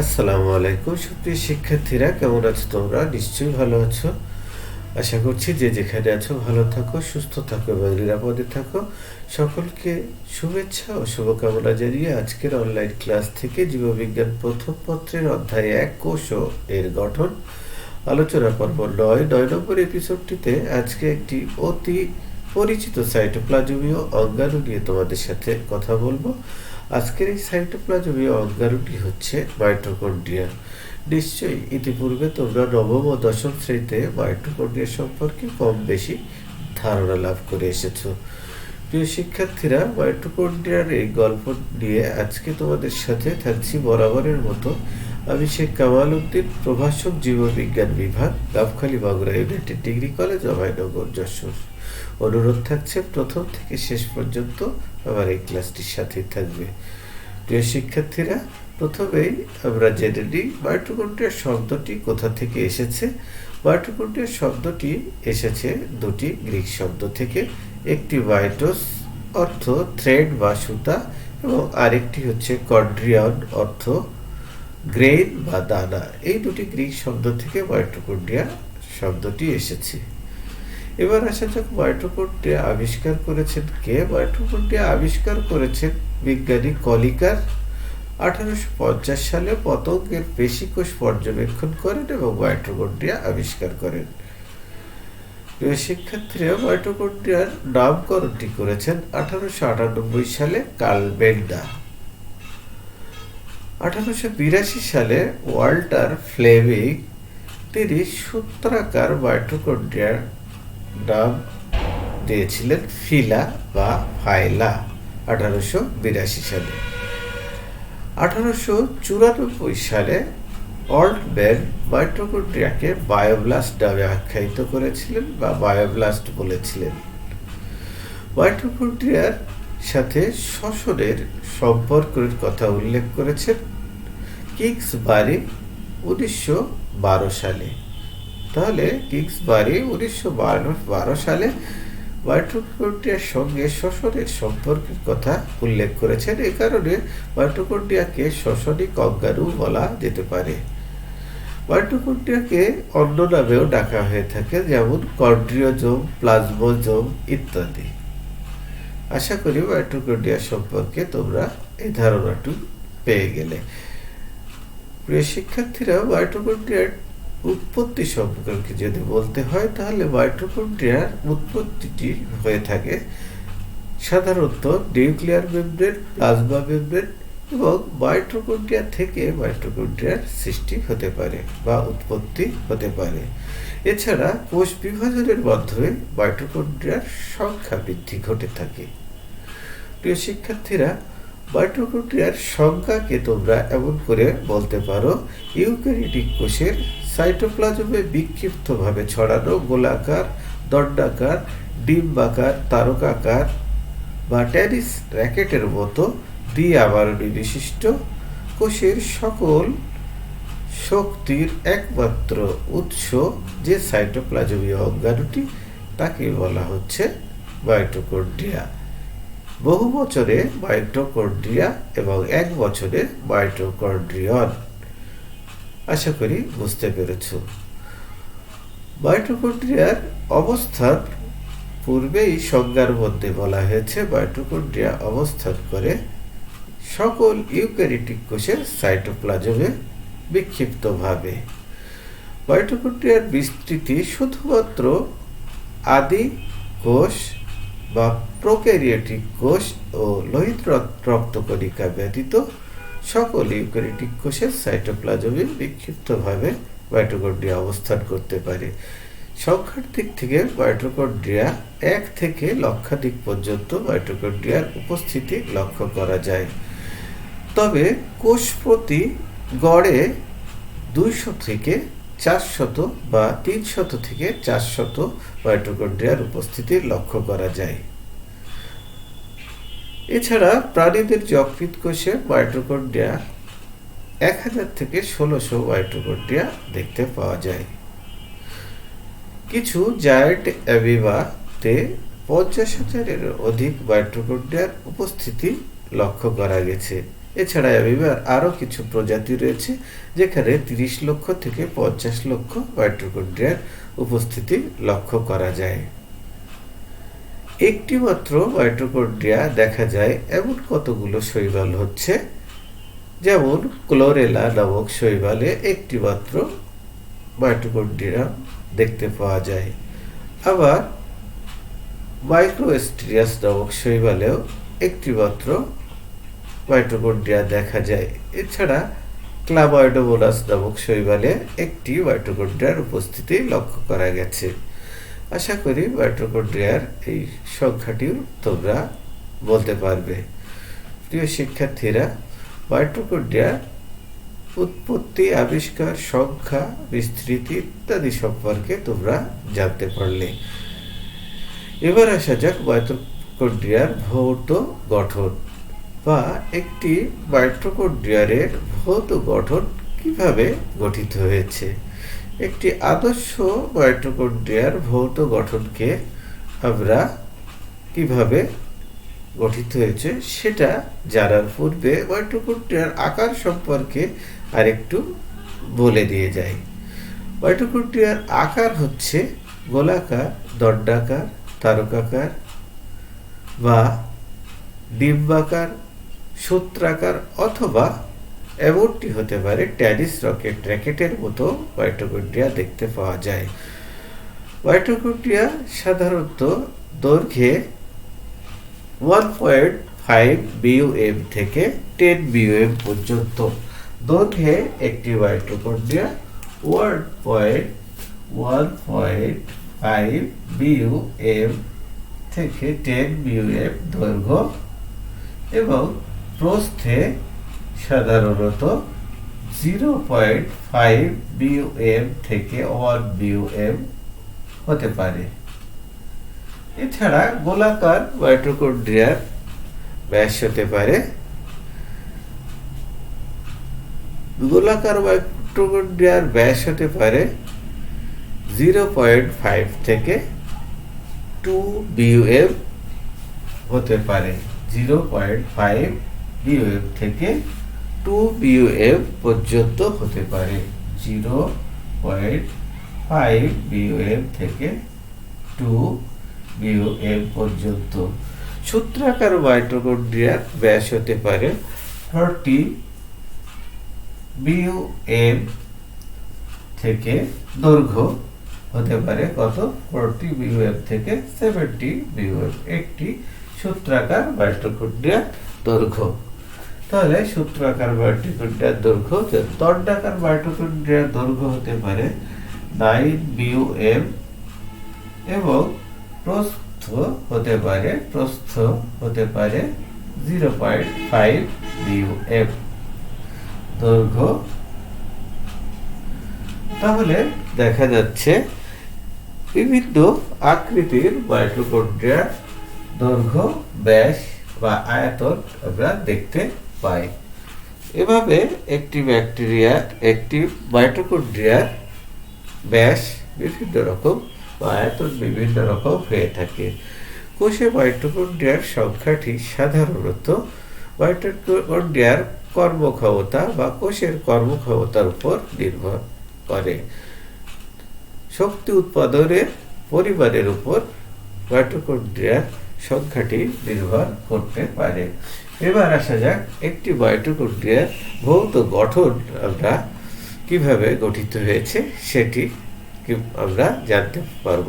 আসসালামু আলাইকুম সুপ্রিয় শিক্ষার্থীরা, কেমন আছো তোমরা? নিশ্চয়ই ভালো আছো। আশা করছি যে যেখানে আছো ভালো থাকো, সুস্থ থাকো এবং নিরাপদে থাকো। সকলকে শুভেচ্ছা ও শুভকামনা জানিয়ে আজকের অনলাইন ক্লাস থেকে জীববিজ্ঞান প্রথম পত্রের অধ্যায় ১ কোষ ও এর গঠন আলোচনা পর্ব ৯ নম্বর এপিসোডটিতে আজকে একটি অতি পরিচিত সাইটোপ্লাজমীয় অঙ্গাণু নিয়ে তোমাদের সাথে কথা বলবো। আজকের এই সাইটোপ্লাজমীয় অঙ্গাণুটি হচ্ছে মাইটোকন্ড্রিয়া। নিশ্চয়ই ইতিপূর্বে তোমরা নবম ও দশম শ্রেণীতে মাইটোকন্ড্রিয়া সম্পর্কে কম বেশি ধারণা লাভ করে এসেছো। প্রিয় শিক্ষার্থীরা, মাইটোকন্ড্রিয়ার এই গল্প নিয়ে আজকে তোমাদের সাথে থাকছি বরাবরের মতো আমি শেখ কামাল উদ্দিন, প্রভাষক, জীববিজ্ঞান বিভাগ, Gabkhali Bagura United Degree College, Abhaynagar, Jessore. অনুরোধ থাকছে প্রথম থেকে শেষ পর্যন্ত আমার এই ক্লাসটির সাথেই থাকবে। প্রিয় শিক্ষার্থীরা, প্রথমেই আমরা জেনে নিই মাইটোকন্ড্রিয়া শব্দটি কোথা থেকে এসেছে। মাইটোকন্ড্রিয়া শব্দটি এসেছে দুটি গ্রিক শব্দ থেকে। একটি মাইটোস অর্থ থ্রেড বা সুতা এবং আরেকটি হচ্ছে কন্ড্রিয়ন অর্থ গ্রেইন বা দানা। এই দুটি গ্রিক শব্দ থেকে মাইটোকন্ড্রিয়া শব্দটি এসেছে। এবার আসা যাক মাইটোকন্ড্রিয়া আবিষ্কার করেছেন কে। মাইটোকন্ড্রিয়া আবিষ্কার করেছেন বিজ্ঞানী কলিকার 1850 সালে পতঙ্গের পেশিকোষ পর্যবেক্ষণ করেন এবং মাইটোকন্ড্রিয়া আবিষ্কার করেন। প্রিয় শিক্ষার্থীরা, মাইটোকন্ড্রিয়ার নামকরণটি করেছেন 1898 সালে কার্ল বেন্ডা। 1882 সালে ওয়াল্টার ফ্লেমিং তিনি সূত্রাকার মাইটোকন্ড্রিয়ার নাম দিয়েছিলেন ফিলা বা ফাইলা 1882 সালে। 1894 সালে অল্টম্যান মাইটোকন্ড্রিয়াকে বায়োব্লাস্ট নামে আখ্যায়িত করেছিলেন বা বায়োব্লাস্ট বলেছিলেন। মাইটোকন্ড্রিয়ার সাথে শ্বসনের সম্পর্কের কথা উল্লেখ করেছেন কিংসবারি 1912 সালে। তাহলে কিংসবারি 1912 সালে মাইটোকন্ড্রিয়ার সঙ্গে শ্বসনের সম্পর্কের কথা উল্লেখ করেছেন। এ কারণে মাইটোকন্ড্রিয়াকে শ্বসনিক অঙ্গাণু বলা যেতে পারে। মাইটোকন্ড্রিয়াকে অন্য নামেও ডাকা হয়ে থাকে, যেমন কন্ড্রিওজোম, প্লাজমোজোম ইত্যাদি। আশা করি মাইটোকন্ড্রিয়া সম্পর্কে তোমরা এই ধারণাটি পেয়ে গেলে। প্রিয় শিক্ষার্থীরা, মাইটোকন্ড্রিয়ার উৎপত্তি সম্পর্কে যদি বলতে হয় তাহলে মাইটোকন্ড্রিয়ার উৎপত্তিটি হয়ে থাকে সাধারণত নিউক্লিয়ার মেমব্রেন, প্লাজমা মেমব্রেন এবং মাইটোকন্ড্রিয়া থেকে মাইটোকন্ড্রিয়ার সৃষ্টি হতে পারে বা উৎপত্তি হতে পারে। এছাড়া কোষ বিভাজনের মাধ্যমে মাইটোকন্ড্রিয়ার সংখ্যা বৃদ্ধি ঘটে থাকে। প্রিয় শিক্ষার্থীরা, মাইটোকন্ড্রিয়ার সংখ্যাকে তোমরা এমন করে বলতে পারো: ইউক্যারিওটিক কোষের সাইটোপ্লাজমে বিক্ষিপ্তভাবে ছড়ানো গোলাকার, দণ্ডাকার, ডিম্বাকার, তারকাকার বা টেনিস র্যাকেটের মতো দ্বি-আবরণী বিশিষ্ট কোষের সকল শক্তির একমাত্র উৎস যে সাইটোপ্লাজমীয় অঙ্গাণুটি, তাকে বলা হচ্ছে মাইটোকন্ড্রিয়া। বহু বচনে মাইটোকন্ড্রিয়া এবং এক বচনে মাইটোকন্ড্রিয়ন। আশা করি বুঝতে পেরেছ। মাইটোকন্ড্রিয়ার অবস্থান পূর্বেই সংজ্ঞার মধ্যে বলা হয়েছে। মাইটোকন্ড্রিয়া অবস্থান করে সকল ইউক্যারিওটিক কোষের সাইটোপ্লাজমে বিক্ষিপ্তভাবে। মাইটোকন্ড্রিয়ার বিস্তৃতি শুধুমাত্র আদি কোষ বা প্রোক্যারিওটিক কোষ ও লোহিত রক্তকণিকা ব্যতীত সকল ইউক্যারিওটিক কোষের সাইটোপ্লাজমে বিক্ষিপ্তভাবে মাইটোকন্ড্রিয়া অবস্থান করতে পারে। সংখ্যার দিক থেকে মাইটোকন্ড্রিয়া 1 থেকে লক্ষাধিক পর্যন্ত মাইটোকন্ড্রিয়ার উপস্থিতি লক্ষ্য করা যায়। তবে কোষ প্রতি গড়ে 200 থেকে 400 বা 300 থেকে 400 মাইটোকন্ড্রিয়ার উপস্থিতি লক্ষ্য করা যায়। এছাড়া প্রাণীদের যকৃৎ কোষে মাইটোকন্ড্রিয়া 1000 থেকে 1600 মাইটোকন্ড্রিয়া দেখতে পাওয়া যায়। কিছু জায়ান্ট অ্যামিবাতে 50,000-এর অধিক মাইটোকন্ড্রিয়ার উপস্থিতি লক্ষ্য করা গেছে। এছাড়া অ্যামিবার আরও কিছু প্রজাতি রয়েছে যেখানে 30 লক্ষ থেকে 50 লক্ষ মাইটোকন্ড্রিয়ার উপস্থিতি লক্ষ্য করা যায়। একটি মাত্র মাইটোকন্ড্রিয়া দেখা যায় এমন কতগুলো শৈবাল হচ্ছে, যেমন ক্লোরেলা নামক শৈবালে একটি মাত্র মাইটোকন্ড্রিয়া দেখতে পাওয়া যায়। আবার মাইক্রোস্টেরিয়াস নামক শৈবালেও একটি মাত্র মাইটোকন্ড্রিয়া দেখা যায়। এছাড়া ক্লামাইডোমোনাস নামক শৈবালে একটি মাইটোকন্ড্রিয়ার উপস্থিতি লক্ষ্য করা গেছে। আশা করি মাইটোকন্ড্রিয়ার এই সংখ্যাটিও তোমরা বলতে পারবে। প্রিয় শিক্ষার্থীরা, মাইটোকন্ড্রিয়ার উৎপত্তি, আবিষ্কার, সংখ্যা, বিস্তৃতি ইত্যাদি সম্পর্কে তোমরা জানতে পারলে। এবার আসা যাক মাইটোকন্ড্রিয়ার ভৌত গঠন বা একটি মাইটোকন্ড্রিয়ারের ভৌত গঠন কিভাবে গঠিত হয়েছে। একটি আদর্শ মাইটোকন্ড্রিয়ার ভৌত গঠনকে আমরা কিভাবে গঠিত হয়েছে সেটা জানার পূর্বে মাইটোকন্ড্রিয়ার আকার সম্পর্কে আরেকটু বলে দিয়ে যাই। মাইটোকন্ড্রিয়ার আকার হচ্ছে গোলাকার, দণ্ডাকার, তারকাকার বা ডিম্বাকার, সূত্রাকার অথবা এমনটি হতে পারে টেনিস র্যাকেটের মতো মাইটোকন্ড্রিয়া দেখতে পাওয়া যায়। মাইটোকন্ড্রিয়া সাধারণত দৈর্ঘ্যে 1.5 বিউএম থেকে 10 বিউএম পর্যন্ত। দৈর্ঘ্যে একটি মাইটোকন্ড্রিয়া 1.5 বিউএম থেকে 10 বিউএম দৈর্ঘ্য এবং প্রস্থে সাধারণত 0.5 বিউএম থেকে 1 বিউএম হতে পারে। এছাড়া গোলাকার মাইটোকন্ড্রিয়ার ব্যাস হতে পারে, গোলাকার মাইটোকন্ড্রিয়ার ব্যাস হতে পারে 0.5 থেকে 2 বিউএম হতে পারে। 0.5 বিউএম থেকে 2 বিউএম পর্যন্ত হতে পারে। 0.5 বিউএম থেকে 2 বিউএম পর্যন্ত। সূত্রাকার মাইটোকন্ড্রিয়ার ব্যাস হতে পারে 30 বিউএম থেকে দৈর্ঘ্য হতে পারে কত 40 বিউএম থেকে 70 বিউএম একটি সূত্রাকার মাইটোকন্ড্রিয়ার দৈর্ঘ্য। তাহলে সূত্রাকার মাইটোকন্ড্রিয়ার দৈর্ঘ্য, দণ্ডাকার মাইটোকন্ড্রিয়ার দৈর্ঘ্য হতে পারে 9 বিউএম এবং প্রস্থ হতে পারে 0.5 বিউএম দৈর্ঘ্য। তাহলে দেখা যাচ্ছে বিভিন্ন আকৃতির মাইটোকন্ড্রিয়ার দৈর্ঘ্য, ব্যাস বা আয়তন আমরা দেখতে পাই। এভাবে একটি মাইটোকন্ড্রিয়ার ব্যাস বিভিন্ন রকম বা আয়তন বিভিন্ন রকম হয়ে থাকে। কোষে মাইটোকন্ড্রিয়ার সংখ্যাটি সাধারণত মাইটোকন্ড্রিয়ার কর্মক্ষমতা বা কোষের কর্মক্ষমতার উপর নির্ভর করে। শক্তি উৎপাদনের পরিমাণের উপর মাইটোকন্ড্রিয়ার সংখ্যাটি নির্ভর করতে পারে। এবার আসা যাক একটি মাইটোকন্ড্রিয়ার ভৌত গঠন আমরা কিভাবে গঠিত হয়েছে সেটি আমরা জানতে পারব।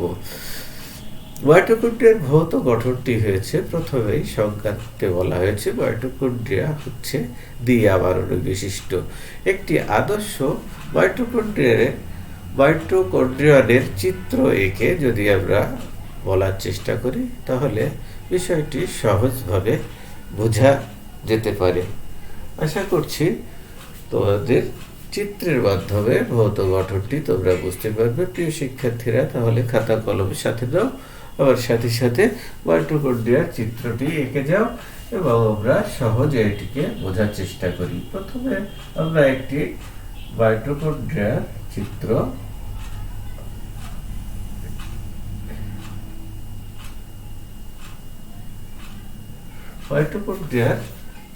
মাইটোকন্ড্রিয়ার ভৌত গঠনটি হয়েছে, প্রথমেই সংজ্ঞাতে বলা হয়েছে মাইটোকন্ড্রিয়া হচ্ছে দ্বি-আবরণ বিশিষ্ট। একটি আদর্শ মাইটোকন্ড্রিয়ানের চিত্র এঁকে যদি আমরা বলার চেষ্টা করি তাহলে বিষয়টি সহজভাবে বোঝা যেতে পারে। আশা করছি তোমাদের চিত্রের মাধ্যমে ভৌত গঠনটি তোমরা বুঝতে পারবে। প্রিয় শিক্ষার্থীরা, তাহলে খাতা কলম সাথে দাও, আবার সাথে সাথে মাইটোকন্ড্রিয়ার চিত্রটি এঁকে যাও এবং আমরা সহজে এটিকে বোঝার চেষ্টা করি। প্রথমে আমরা একটি মাইটোকন্ড্রিয়ার চিত্র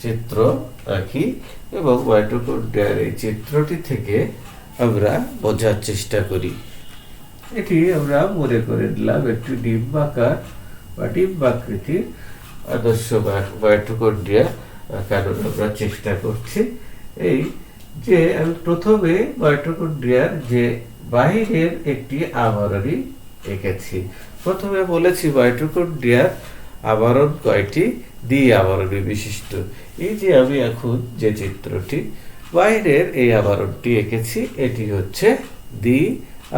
চিত্র আঁকি এবং মাইটোকন্ড্রিয়ার এই চিত্রটি থেকে আমরা বোঝার চেষ্টা করি। এটি আমরা মনে করে নিলাম একটি ডিম্বাকার বা ডিম্বাকৃতির আদর্শ মাইটোকন্ড্রিয়া আঁকানোর আমরা চেষ্টা করছি। এই যে আমি প্রথমে মাইটোকন্ড্রিয়ার যে বাহিরের একটি আবরণী এঁকেছি। প্রথমে বলেছি মাইটোকন্ড্রিয়ার আবরণ কয়টি? দ্বি আবরণী বিশিষ্ট। এই যে আমি এখন যে চিত্রটি বাইরের এই আবরণটি এঁকেছি, এটি হচ্ছে দ্বি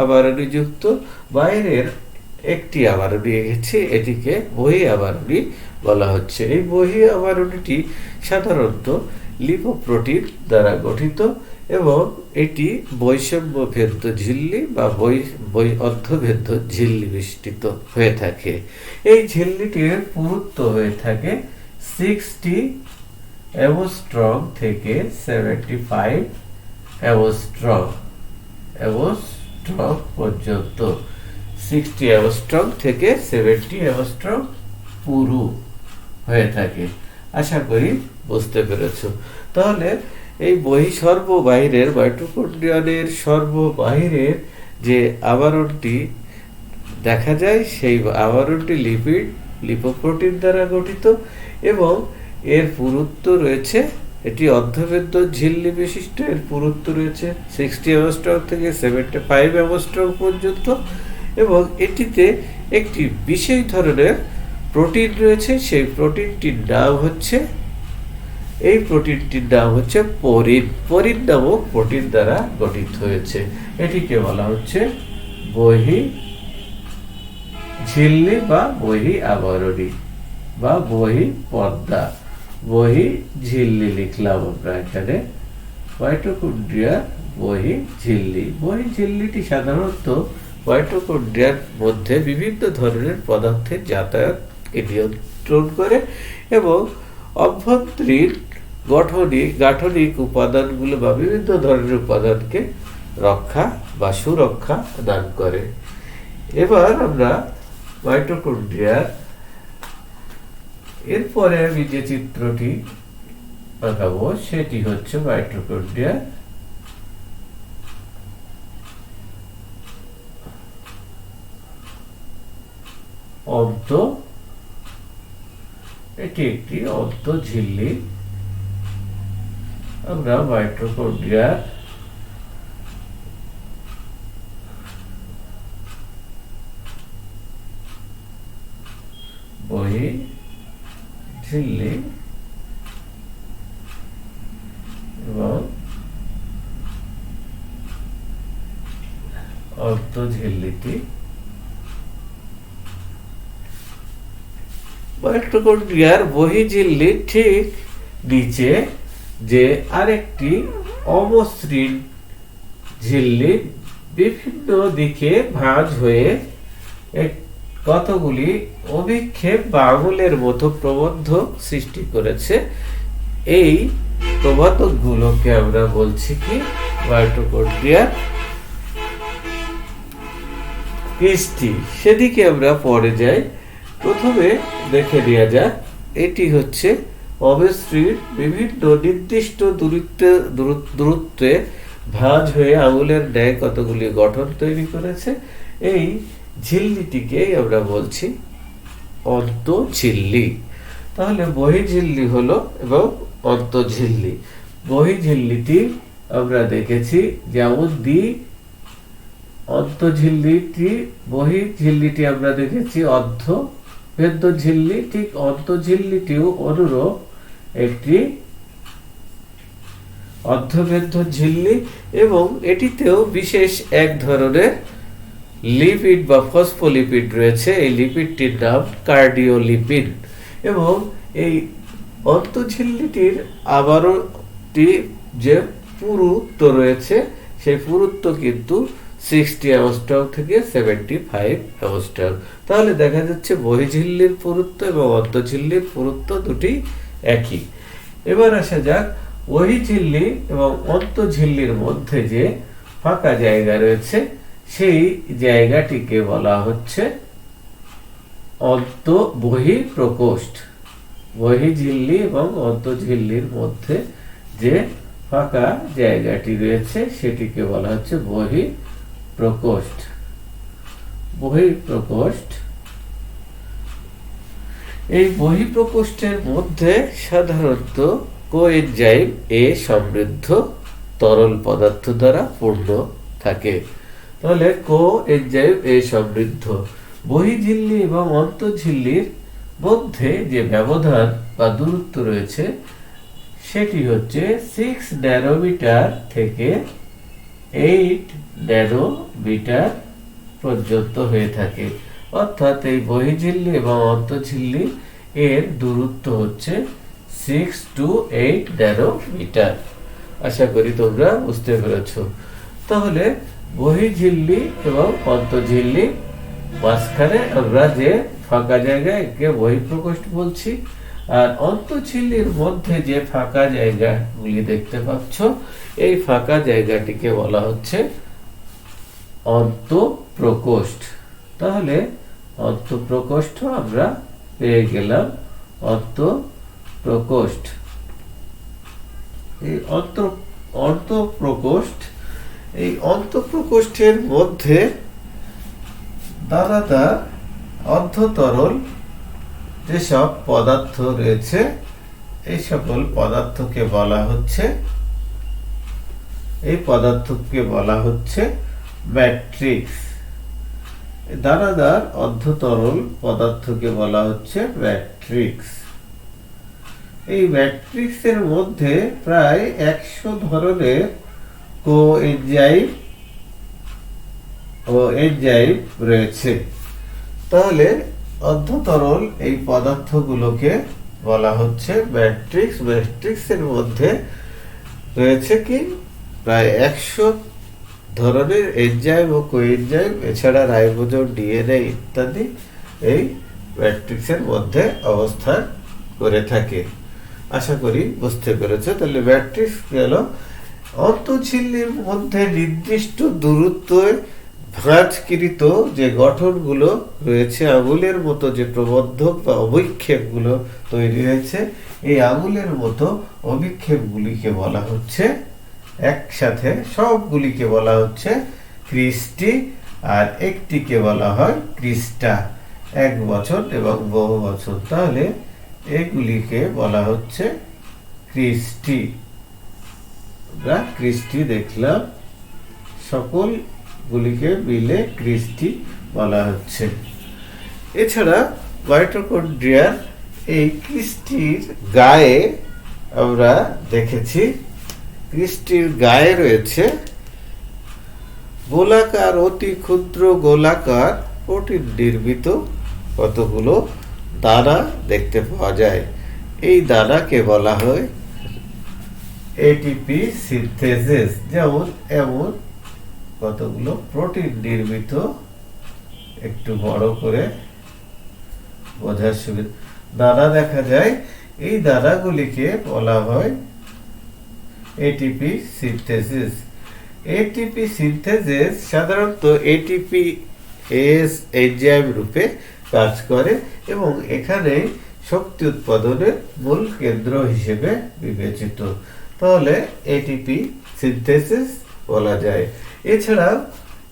আবরণী যুক্ত। বাইরের একটি আবরণী এঁকেছি, এটিকে বহি আবরণী বলা হচ্ছে। এই বহি আবরণীটি সাধারণত লিপোপ্রোটিন দ্বারা গঠিত এবং এটি বৈষম্য ভেদ্য ঝিল্লি বা অর্ধভেদ্য ঝিল্লি বেষ্টিত হয়ে থাকে। এই ঝিল্লিটির পুরুত্ব হয়ে থাকে 60 অ্যাংস্ট্রম থেকে 75 অ্যাংস্ট্রম পর্যন্ত। 60 অ্যাংস্ট্রম থেকে 70 অ্যাংস্ট্রম পুরু হয়ে থাকে। আশা করি বুঝতে পেরেছ। তাহলে এই সর্ববাহিরের মাইটোকন্ড্রিয়ানের সর্ববাহিরের যে আবরণটি দেখা যায়, সেই আবরণটি লিপোপ্রোটিন দ্বারা গঠিত এবং এর পুরুত্ব রয়েছে, এটি অর্ধভেদ্য ঝিল্লি বিশিষ্ট। এর পুরুত্ব রয়েছে 60 অ্যাংস্ট্রম থেকে 75 অ্যাংস্ট্রম পর্যন্ত এবং এটিতে একটি বিশেষ ধরনের প্রোটিন রয়েছে। সেই প্রোটিনটির নাম হচ্ছে পরিন। পরিন নামক প্রোটিন দ্বারা গঠিত হয়েছে। এটিকে বলা হচ্ছে বহি ঝিল্লি বা বহি আবরণী বা বহি পর্দা। বহি ঝিল্লি লিখলাম আমরা এখানে। মাইটোকন্ড্রিয়া বহি ঝিল্লি। বহি ঝিল্লিটি সাধারণত মাইটোকন্ড্রিয়ার মধ্যে বিভিন্ন ধরনের পদার্থের যাতায়াতকে নিয়ন্ত্রণ করে এবং অভ্যন্তরীণ গাঠনিক উপাদানগুলো বা বিভিন্ন ধরনের উপাদানকে রক্ষা বা সুরক্ষা দান করে। এবার আমরা মাইটোকন্ড্রিয়ার এরপরে আমি যে চিত্রটি আঁকাবো সেটি হচ্ছে মাইটোকন্ড্রিয়ার অন্ত। এটি একটি অন্তঃঝিল্লি। আমরা মাইটোকন্ড্রিয়ার বহি ঝিল্লি এবং অন্তঃঝিল্লিটি মাইটোকন্ড্রিয়ার বহিঃঝিল্লি ঠিক নিচে যে আরেকটি অমসৃণ ঝিল্লি বিভিন্ন দিকে ভাঁজ হয়ে কতগুলি অভিক্ষেপ বা আঙুলের মতো প্রবর্ধক সৃষ্টি করেছে। এই প্রবর্ধক গুলোকে আমরা বলছি কি? মাইটোকন্ড্রিয়ার কৃষ্টি। সেদিকে আমরা পরে যাই। প্রথমে দেখে নেওয়া যাক, এটি হচ্ছে অমসৃণ বিভিন্ন নির্দিষ্ট দূরত্বে ভাঁজ হয়ে আঙুলের ন্যায় কতগুলি গঠন তৈরি করেছে। এই ঝিল্লিটিকে আমরা বলছি অন্তঃঝিল্লি। তাহলে বহিঃঝিল্লি হলো এবং অন্তঃঝিল্লি। বহিঃঝিল্লিটি আমরা দেখেছি যেমন বহিঃঝিল্লিটি আমরা দেখেছি অর্ধভেদ্য ঝিল্লি, ঠিক অন্তঃঝিল্লিটিও অনুরূপ একটি অর্ধভেদ্য ঝিল্লি এবং এটিতেও বিশেষ এক ধরনের লিপিড বা ফসফোলিপিড রয়েছে। এই লিপিডটির নাম কার্ডিওলিপিড এবং এই অন্তঃঝিল্লিটির আবরণটি যে পুরুত্ব রয়েছে, সেই পুরুত্ব কিন্তু 60 অ্যাংস্ট্রম থেকে 75 অ্যাংস্ট্রম। তাহলে দেখা যাচ্ছে বহিঃঝিল্লির পুরুত্ব এবং অন্তঃঝিল্লির পুরুত্ব দুটি একই। এবার আসা যাক, বহিঃঝিল্লি এবং অন্তঃঝিল্লির মধ্যে যে ফাঁকা জায়গা রয়েছে সেই জায়গাটিকে বলা হচ্ছে বহিঃপ্রকোষ্ঠ। বহিঃঝিল্লি এবং অন্তঃঝিল্লির মধ্যে যে ফাঁকা জায়গাটি রয়েছে সেটিকে বলা হচ্ছে বহিঃপ্রকোষ্ঠ। বহিঃপ্রকোষ্ঠ, এই বহিঃপ্রকোষ্ঠের মধ্যে সাধারণত কোএনজাইম এ সমৃদ্ধ তরল পদার্থ দ্বারা পূর্ণ থাকে। তাহলে কোএনজাইম এ সমৃদ্ধ বহিঃঝিল্লি এবং অন্তঃঝিল্লির মধ্যে যে ব্যবধান বা দূরত্ব রয়েছে সেটি হচ্ছে 6 ন্যানোমিটার থেকে 8 ন্যানোমিটার পর্যন্ত হয়ে থাকে। অর্থাৎ এই বহিঃঝিল্লি এবং অন্তঃঝিল্লি এর দূরত্ব হচ্ছে 6 to 8 ন্যানোমিটার। আশা করি তোমরা বুঝতে পেরেছো। তাহলে বহিঃঝিল্লি এবং অন্তঃঝিল্লি মাঝখানে আমরা যে ফাঁকা জায়গা একে বহিঃপ্রকোষ্ঠ বলছি, আর অন্তঃঝিল্লির মধ্যে যে ফাঁকা জায়গাগুলি দেখতে পাচ্ছ এই ফাঁকা জায়গাটিকে বলা হচ্ছে অন্তঃপ্রকোষ্ঠ। তাহলে অন্তঃপ্রকোষ্ঠ আমরা পেয়ে গেলাম। অন্তঃপ্রকোষ্ঠ, এই অন্তঃপ্রকোষ্ঠ, এই অন্তঃপ্রকোষ্ঠের মধ্যে দানাদার অর্ধতরল যেসব পদার্থ রয়েছে এই সকল পদার্থকে বলা হচ্ছে, এই পদার্থকে বলা হচ্ছে ম্যাট্রিক্স। দানাদার অর্ধতরল পদার্থকে বলা হচ্ছে ম্যাট্রিক্স। এই ম্যাট্রিক্সের মধ্যে প্রায় 100 ধরনের কোএনজাইম ও এনজাইম রয়েছে। তাহলে অর্ধতরল এই পদার্থগুলোকে বলা হচ্ছে ম্যাট্রিক্স। ম্যাট্রিক্সের মধ্যে রয়েছে কি প্রায় 100 ধরনের এনজাইম ও কোএনজাইম, এছাড়া রাইবোজোম, ডিএনএ ইত্যাদি এই ম্যাট্রিক্সের মধ্যে অবস্থান করে থাকে। আশা করি বুঝতে পেরেছো। তাহলে ম্যাট্রিক্স গেল অন্তঃঝিল্লির মধ্যে নির্দিষ্ট দূরত্বে ভাঁজকৃত যে গঠনগুলো রয়েছে, আঙুলের মতো যে প্রবর্ধক বা অভিক্ষেপগুলো তৈরি হয়েছে, এই আঙুলের মতো অভিক্ষেপগুলিকে বলা হচ্ছে, একসাথে সবগুলিকে বলা হচ্ছে ক্রিস্টি, আর একটিকে বলা হয় ক্রিস্টা, এক বচন এবং বহু বচন। তাহলে এগুলিকে বলা হচ্ছে ক্রিস্টি। আমরা ক্রিস্টি দেখলাম, সকল গুলিকে মিলে ক্রিস্টি বলা হচ্ছে। এছাড়া মাইটোকন্ড্রিয়ার এই ক্রিস্টির গায়ে আমরা দেখেছি, ক্রিস্টির গায়ে রয়েছে গোলাকার, অতি ক্ষুদ্র গোলাকার প্রোটিন নির্মিত কতগুলো দানা দেখতে পাওয়া যায়। এই দানাকে বলা হয় এটিপি সিনথেসিস। যেমন এমন কতগুলো প্রোটিন নির্মিত, একটু বড় করে বোঝার সুবিধা, দানা দেখা যায়। এই দানাগুলিকে বলা হয় এটিপি সিনথেসিস। এটিপি সিনথেসিস সাধারণত এটিপি এস এনজাইম রূপে কাজ করে এবং এখানে শক্তি উৎপাদনের মূল কেন্দ্র হিসেবে বিবেচিত। তাহলে এটিপি সিনথেসিস বলা যায়। এছাড়া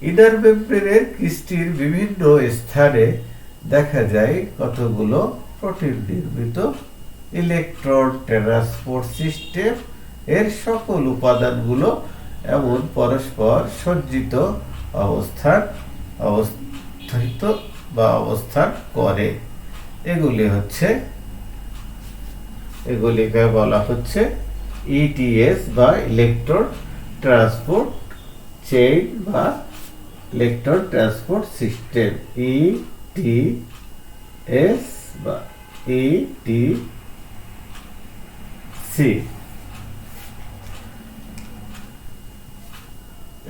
ইনার মেমব্রেনের ক্রিস্টির বিভিন্ন স্থানে দেখা যায় কতগুলো প্রোটিন নির্মিত ইলেকট্রন ট্রান্সপোর্ট সিস্টেম এর সকল উপাদানগুলো এমন পরস্পর সজ্জিত অবস্থিত বা অবস্থান করে। এগুলিকে বলা হচ্ছে ইটিএস বা ইলেকট্রন ট্রান্সপোর্ট চেইন বা ইলেকট্রন ট্রান্সপোর্ট সিস্টেম, ইটিএস বা ইটিসি।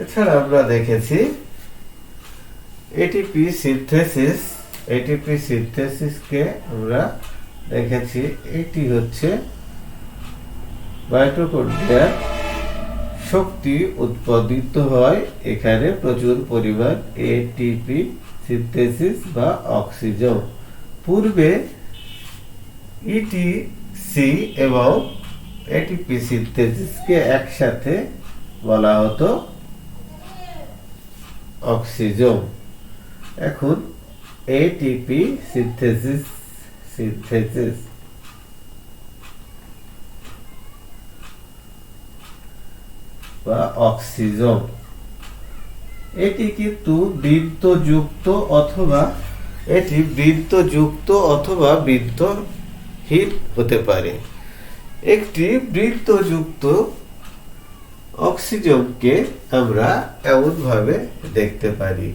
এছাড়া আমরা দেখেছি এটিপি সিনথেসিসকে আমরা দেখেছি, এটি হচ্ছে মাইটোকন্ড্রিয়ার শক্তি উৎপাদিত হয়। এখানে প্রচুর পরিমাণ এটিপি সিনথেসিস বা অক্সিজেন। পূর্বে ইটিসি এবং এটিপি সিনথেসিসকে একসাথে বলা হতো অক্সিজোম। এখন এটিপি সিনথেসিস বা অক্সিজোম, এটি কিন্তু বৃন্তযুক্ত অথবা বৃন্তহীন হতে পারে। একটি বৃন্তযুক্ত অক্সিজোমকে আমরা এমন ভাবে দেখতে পারি,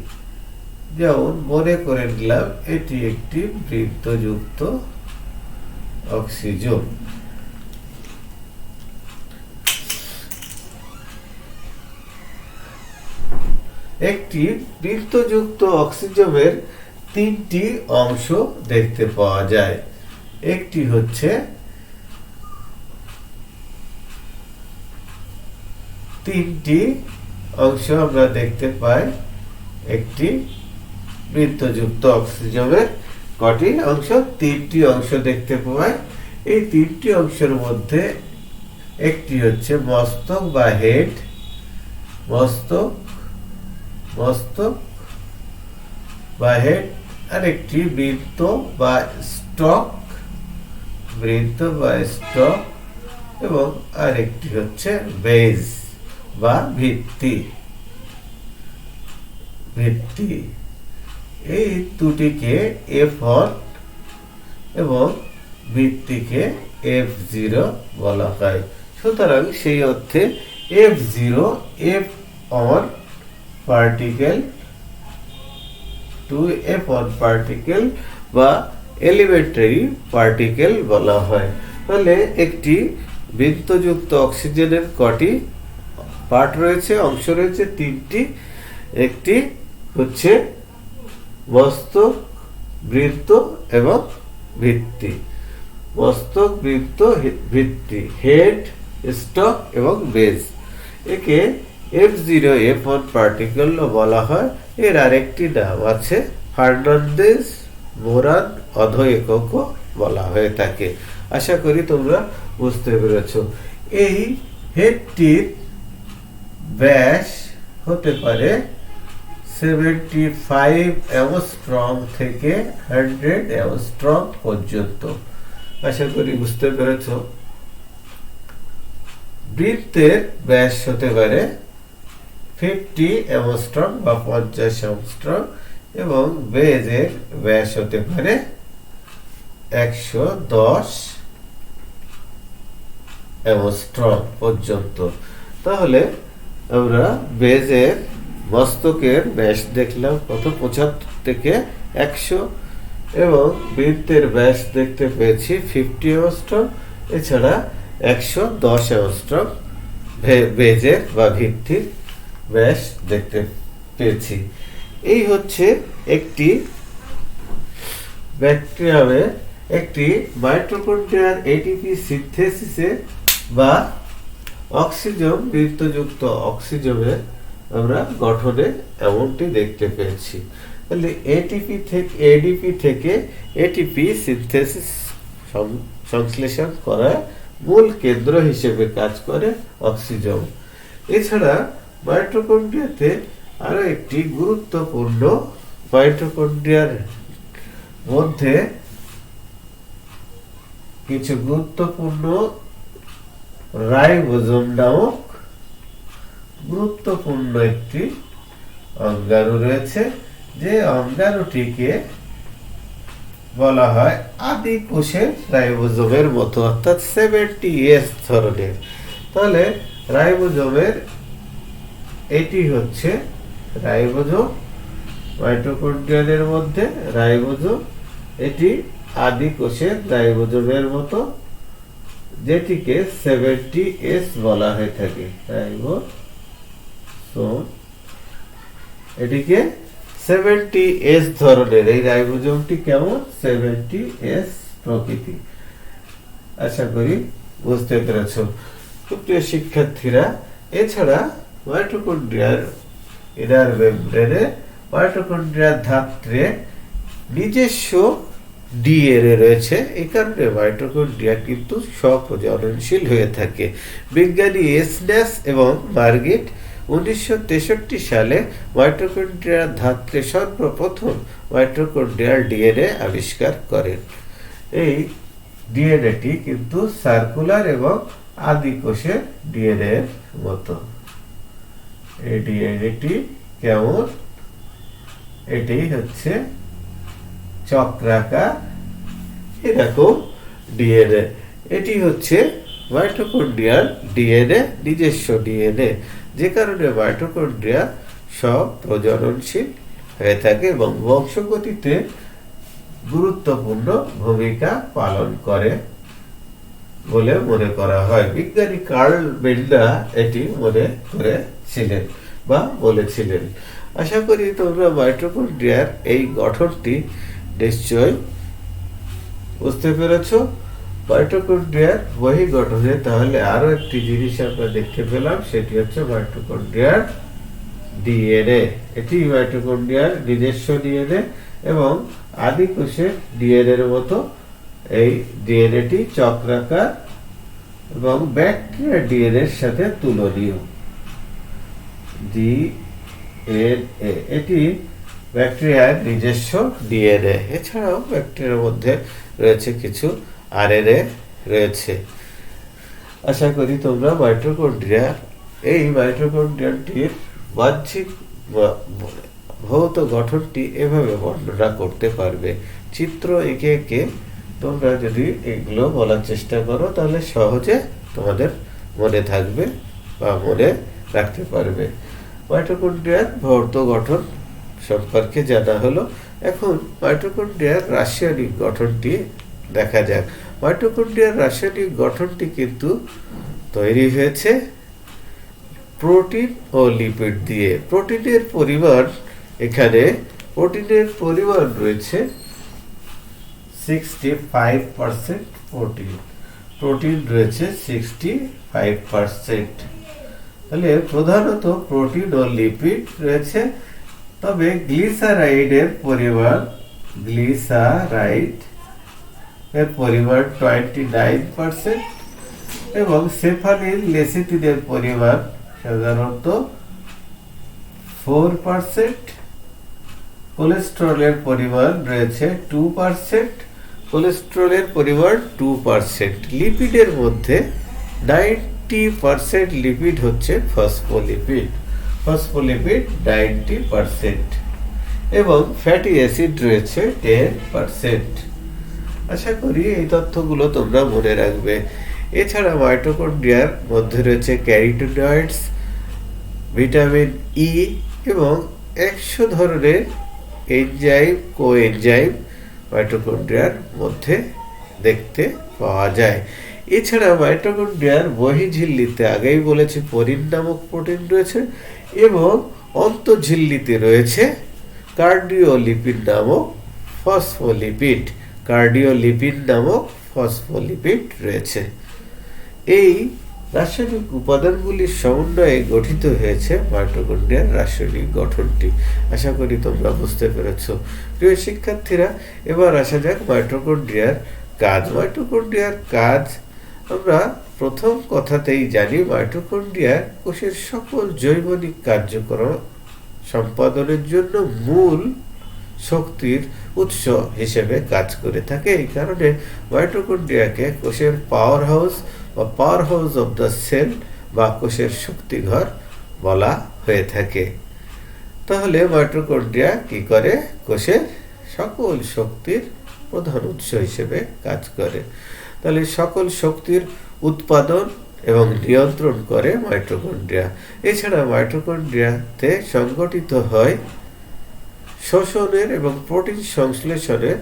যেমন মনে করে নিলাম এটি একটি বৃন্তযুক্ত অক্সিজোম। একটি বৃন্তযুক্ত অক্সিজোমের তিনটি অংশ দেখতে পাওয়া যায়। একটি হচ্ছে তিনটি অংশ আমরা দেখতে পাই একটি বৃন্তযুক্ত অক্সিজোমের কটি অংশ? তিনটি অংশ দেখতে পাই। এই তিনটি অংশের মধ্যে একটি হচ্ছে মস্তক বা হেড, মস্তক বা হেড, আর একটি বৃন্ত বা স্টক, এবং আরেকটি হচ্ছে বেজ বা ভিত্তি। এই দুটিকে F1 এবং ভিত্তিকে F0 বলা হয়। সুতরাং সেই অর্থে F1 particle to F1 particle বা এলিমেন্টারি পার্টিকেল বলা হয়। তাহলে একটি বৃন্তযুক্ত অক্সিজেনের কটি পার্ট রয়েছে, অংশ রয়েছে? তিনটি। একটি হচ্ছে মস্তক, বৃন্ত এবং ভিত্তি। মস্তক, বৃন্ত, ভিত্তি, হেড, স্টক এবং বেজ। একে F1 পার্টিকেল বলা হয়। এর আরেকটি নাম আছে ফার্নান্ডেজ-মোরান অধঃএকক বলা হয়ে থাকে। আশা করি তোমরা বুঝতে পেরেছ। এই হেডটির ব্যাস হতে পারে 75 অ্যাংস্ট্রম থেকে 100 অ্যাংস্ট্রম পর্যন্ত। আশা করি বুঝতে পেরেছ। বৃত্তের ব্যাস হতে পারে 50 অ্যাংস্ট্রম বা 50 অ্যাংস্ট্রম এবং বেজের ব্যাস হতে পারে 110 অ্যাংস্ট্রম পর্যন্ত। তাহলে আমরা বেজের মস্তকের ব্যাস দেখলাম কত, 75 থেকে 100, এবং বৃত্তের ব্যাস দেখতে পেয়েছি 50 অ্যাংস্ট্রম। এছাড়া 110 অ্যাংস্ট্রম বেজের বা ভিত্তির ব্যাস দেখতে পেয়েছি। এই হচ্ছে একটি ব্যাকটেরিয়ামে একটি মাইটোকন্ড্রিয়ার এটিপি সিনথেসিসে বা অক্সিজোম, বৃন্তযুক্ত অক্সিজোমে আমরা গঠনে এমনটি দেখতে পেয়েছি। তাহলে এডিপি থেকে এটিপি সিনথেসিস সংশ্লেষণ করা মূল কেন্দ্র হিসেবে কাজ করে অক্সিজোম। এছাড়া মাইটোকন্ড্রিয়াতে আরো একটি গুরুত্বপূর্ণ, মাইটোকন্ড্রিয়ার মধ্যে কিছু গুরুত্বপূর্ণ রাইবোজোম নামক গুরুত্বপূর্ণ একটি অঙ্গাণু রয়েছে, যে অঙ্গাণুটিকে বলা হয় আদি কোষের রাইবোজোমের মতো, অর্থাৎ 70S ধরনের। তাহলে রাইবোজোমের এটি হচ্ছে রাইবোজোম, মাইটোকন্ড্রিয়ার মধ্যে রাইবোজোম, এটি আদি কোষের রাইবোজোমের মতো, যেটিকে 70S বলা হয়ে থাকে। রাইবোজোম, এটিকে 70S ধরনের। এই রাইবোজোমটি কেমন? 70S প্রকৃতি। আশা করি বুঝতে পেরেছ। প্রিয় শিক্ষার্থীরা, এছাড়া মাইটোকন্ড্রিয়ার ইনার মেমব্রেনে মাইটোকন্ড্রিয়ার ধাত্রে নিজস্ব ডিএনএ রয়েছে, এই কারণে মাইটোকন্ড্রিয়া কিন্তু স্বপ্রজননশীল হয়ে থাকে। বিজ্ঞানী স্ন্যাস এবং মার্গেট 1963 সালে মাইটোকন্ড্রিয়ার ধাত্রে সর্বপ্রথম মাইটোকন্ড্রিয়াল ডিএনএ আবিষ্কার করেন। এই ডিএনএটি কিন্তু সার্কুলার এবং আদি কোষের ডিএনএ এর মতো। এই ডিএনএটি কেমন? এটি হচ্ছে চক্রাকার এরকম ডিএনএ। এটি হচ্ছে মাইটোকন্ড্রিয়াল ডিএনএ, নিজস্ব ডিএনএ, যে কারণে মাইটোকন্ড্রিয়া স্বপ্রজননশীল হয়ে থাকে এবং বংশগতিতে গুরুত্বপূর্ণ ভূমিকা পালন করে বলে মনে করা হয়। বিজ্ঞানী কার্ল বেন্ডা এটি মনে করেছিলেন বা বলেছিলেন। আশা করি তোমরা মাইটোকন্ড্রিয়ার এই গঠনটি নিশ্চয় বুঝতে পেরেছ। মাইটোকন্ড্রিয়ার বহিঃগঠনে তাহলে আরো একটি জিনিস আমরা দেখতে পেলাম, সেটি হচ্ছে মাইটোকন্ড্রিয়ার ডিএনএ। এটি মাইটোকন্ড্রিয়ার নিজস্ব ডিএনএ এবং আদি কোষের ডিএনএ এর মতো এই ডিএনএটি চক্রাকার এবং ব্যাকটেরিয়ার ডিএনএ এর সাথে তুলনীয়। ডিএনএ এটি ব্যাকটেরিয়ার নিজস্ব ডিএনএ। এছাড়াও ব্যাকটেরিয়ার মধ্যে রয়েছে কিছু আরএনএ রয়েছে। আশা করি তোমরা এই মাইটোকন্ড্রিয়াটির বাহ্যিক ভৌত গঠনটি এভাবে বর্ণনা করতে পারবে। চিত্র এঁকে এঁকে তোমরা যদি এগুলো বলার চেষ্টা করো তাহলে সহজে তোমাদের মনে থাকবে বা মনে রাখতে পারবে। মাইটোকন্ড্রিয়ার ভৌত গঠন সম্পর্কে জানা হলো। এখন মাইটোকন্ড্রিয়ার রাসায়নিক গঠনটি দেখা যাক। মাইটোকন্ড্রিয়ার রাসায়নিক গঠনটি কিন্তু তৈরি হয়েছে প্রোটিন ও লিপিড দিয়ে। প্রোটিনের পরিমাণ রয়েছে 65% প্রোটিন রয়েছে 65%। তাহলে প্রধানত প্রোটিন ও লিপিড রয়েছে। তবে গ্লিসারাইড এর পরিমাণ 29% এবং সেফালিন লেসিথিনের পরিমাণ সাধারণত 4%। কোলেস্টেরলের পরিমাণ রয়েছে 2%। লিপিডের মধ্যে 90% লিপিড হচ্ছে ফসফোলিপিড 90%, এবং ফ্যাটি অ্যাসিড রয়েছে 10%। আশা করি এই তথ্যগুলো তোমরা মনে রাখবে। এছাড়া মাইটোকন্ড্রিয়ার মধ্যে রয়েছে ক্যারোটিনয়েডস, ভিটামিন ই এবং 100 ধরনের এনজাইম, কোএনজাইম মাইটোকন্ড্রিয়ার মধ্যে দেখতে পাওয়া যায়। এছাড়া মাইটোকন্ড্রিয়ার বহিঃঝিল্লিতে আগেই বলেছি পরিন নামক প্রোটিন রয়েছে এবং অন্তঃঝিল্লিতে রয়েছে কার্ডিওলিপিড নামক ফসফোলিপিড রয়েছে। এই রাসায়নিক উপাদানগুলির সমন্বয়ে গঠিত হয়েছে মাইটোকন্ড্রিয়ার রাসায়নিক গঠনটি। আশা করি তোমরা বুঝতে পেরেছ। প্রিয় শিক্ষার্থীরা, এবার আসা যাক মাইটোকন্ড্রিয়ার কাজ। আমরা প্রথম কথাতেই জানি মাইটোকন্ড্রিয়া কোষের সকল জৈবনিক কার্যক্রম সম্পাদনের জন্য মূল শক্তির উৎস হিসেবে কাজ করে থাকে। এই কারণে মাইটোকন্ড্রিয়াকে কোষের power house of the cell বা কোষের শক্তিঘর বলা হয়ে থাকে। তাহলে মাইটোকন্ড্রিয়া কি করে? কোষের সকল শক্তির প্রধান উৎস হিসেবে কাজ করে। তাহলে সকল শক্তির উৎপাদন এবং নিয়ন্ত্রণ করে মাইটোকন্ড্রিয়া। এছাড়া মাইটোকন্ড্রিয়াতে সংগঠিত হয় শ্বসনের এবং প্রোটিন সংশ্লেষণের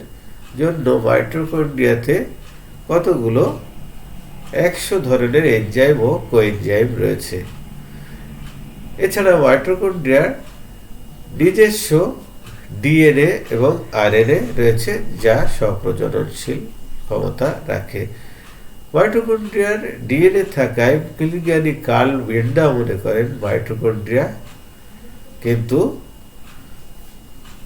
জন্য মাইটোকন্ড্রিয়াতে কতগুলো 100 ধরনের এনজাইম ও কোএনজাইম রয়েছে। এছাড়া মাইটোকন্ড্রিয়ার নিজস্ব ডিএনএ এবং আরএনএ রয়েছে যা স্বপ্রজননশীল ক্ষমতা রাখে। মাইটোকন্ড্রিয়ার ডিএনএ থাকায় বিজ্ঞানী কার্ল বেন্ডা মনে করেন মাইটোকন্ড্রিয়া কিন্তু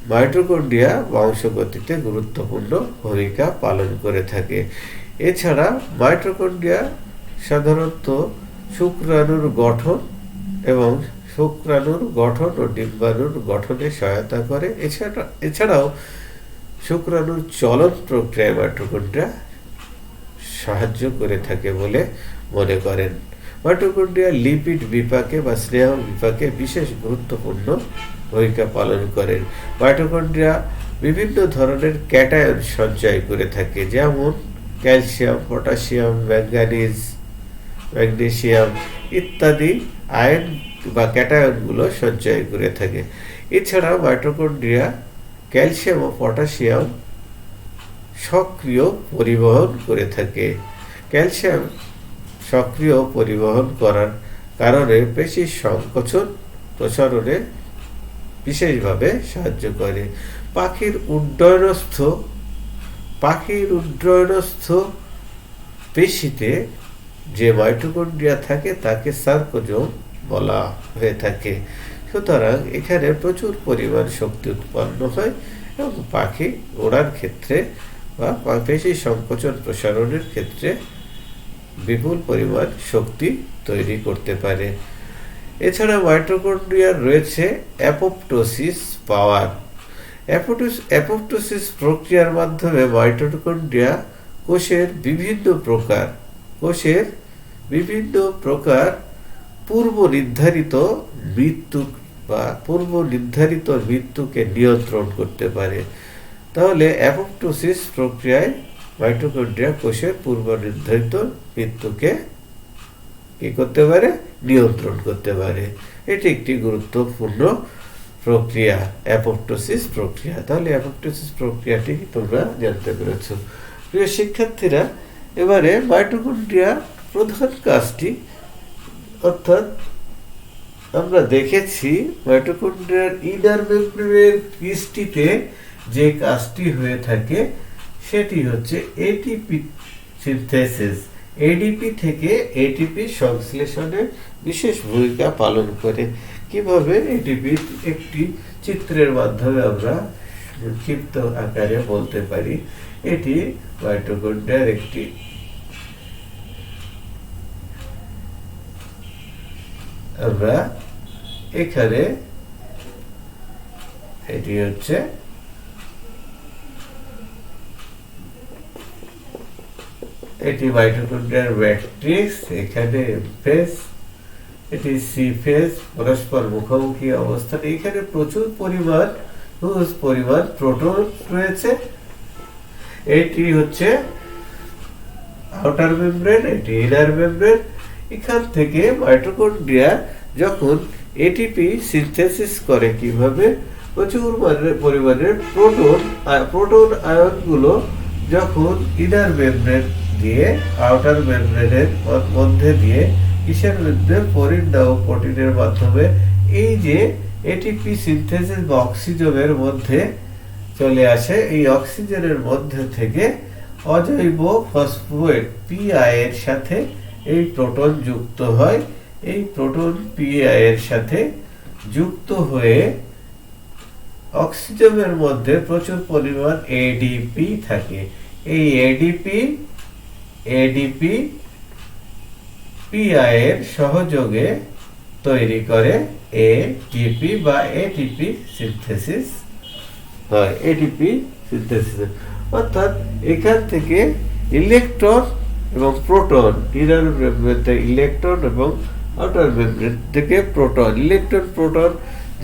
মাইটোকন্ড্রিয়া বংশগতিতে গুরুত্বপূর্ণ ভূমিকা পালন করে থাকে। এছাড়া মাইটোকন্ড্রিয়া সাধারণত শুক্রাণুর গঠন এবং শুক্রাণুর গঠন ও ডিম্বাণুর গঠনে সহায়তা করে। এছাড়াও শুক্রাণুর চলন প্রক্রিয়ায় মাইটোকন্ড্রিয়া সাহায্য করে থাকে বলে মনে করেন। মাইটোকন্ড্রিয়া লিপিড বিপাকে বা স্নেহ বিপাকে বিশেষ গুরুত্বপূর্ণ ভূমিকা পালন করেন। মাইটোকন্ড্রিয়া বিভিন্ন ধরনের ক্যাটায়ন সঞ্চয় করে থাকে, যেমন ক্যালসিয়াম, পটাশিয়াম, ম্যাগনেসিয়াম ইত্যাদি আয়ন বা ক্যাটায়নগুলো সঞ্চয় করে থাকে। এছাড়া মাইটোকন্ড্রিয়া ক্যালসিয়াম ও পটাশিয়াম সক্রিয় পরিবহন করে থাকে। ক্যালসিয়াম সক্রিয় পরিবহন করার কারণে পেশি সংকোচন প্রসারণে বিশেষভাবে সাহায্য করে। পাখির উড্ডয়নস্থ পেশিতে যে মাইটোকন্ড্রিয়া থাকে তাকে সার্কোজোম বলা হয়ে থাকে। সুতরাং এখানে প্রচুর পরিমাণ শক্তি উৎপন্ন হয় এবং পাখি ওড়ার ক্ষেত্রে বা পেশি সংকোচন প্রসারণের ক্ষেত্রে বিপুল পরিমাণ শক্তি তৈরি করতে পারে। এছাড়া মাইটোকন্ড্রিয়ার রয়েছে অ্যাপোপ্টোসিস পাওয়ার। অ্যাপোপ্টোসিস প্রক্রিয়ার মাধ্যমে মাইটোকন্ড্রিয়া কোষের বিভিন্ন পূর্ব নির্ধারিত মৃত্যুকে নিয়ন্ত্রণ করতে পারে। তাহলে অ্যাপোপ্টোসিস প্রক্রিয়ায় মাইটোকন্ড্রিয়া কোষের পূর্ব নির্ধারিত মৃত্যুকে কি করতে পারে? নিয়ন্ত্রণ করতে পারে। এটি একটি গুরুত্বপূর্ণ প্রক্রিয়া, অ্যাপোপ্টোসিস প্রক্রিয়া। তাহলে অ্যাপোপ্টোসিস প্রক্রিয়াটি তোমরা জানতে পেরেছো। প্রিয় শিক্ষার্থীরা, এবারে মাইটোকন্ড্রিয়া প্রধান কাজটি, অর্থাৎ আমরা দেখেছি মাইটোকন্ড্রিয়ার ইনার মেমব্রেনের পৃষ্ঠটিতে যে কাজটি হয়ে থাকে সেটি হচ্ছে এটিপি সিনথেসিস। এডিপি থেকে এটিপি সংশ্লেষণে বিশেষ ভূমিকা পালন করে। কিভাবে? এটিপি একটি চিত্রের মাধ্যমে আমরা সংক্ষিপ্ত আকারে বলতে পারি। এটি মাইটোকন্ড্রিয়ার একটি আমরা এখানে এটি হচ্ছে এটি মাইটোকন্ড্রিয়ার ম্যাট্রিক্স, এখানে ফেজ, এটি সি ফেজ, পরস্পর মুখোমুখি অবস্থান। এখানে প্রচুর পরিমাণ প্রোটন রয়েছে। এটি হচ্ছে আউটার মেমব্রেন, এটি ইনার মেমব্রেন। এখান থেকে মাইটোকন্ড্রিয়া যখন এটিপি সিনথেসিস করে, কিভাবে? প্রচুর পরিমাণের প্রোটন আয়নগুলো যখন ইনার মেমব্রেন দিয়ে আউটার মেমব্রেনের মধ্যে দিয়ে কিসের মধ্যে প্রোটিনের মাধ্যমে এই যে এটিপি সিনথেসিস বা অক্সিজনের মধ্যে চলে আসে। এই অক্সিজেনের মধ্যে থেকে অজৈব ফসফেট পিআই এর সাথে এই প্রোটন যুক্ত হয়। এই প্রোটন পিআই এর সাথে যুক্ত হয়ে অক্সিজেনের মধ্যে প্রচুর পরিমাণ এডিপি থাকে। এই এডিপি পিআই এর সহযোগে তৈরি করে এটিপি বা এটিপি সিনথেসিস হয়। এটিপি সিনথেসিস অর্থাৎ এখান থেকে ইলেকট্রন এবং প্রোটন, ইনার মেমব্রেন থেকে ইলেকট্রন এবং আউটার মেমব্রেন থেকে প্রোটন, ইলেকট্রন প্রোটন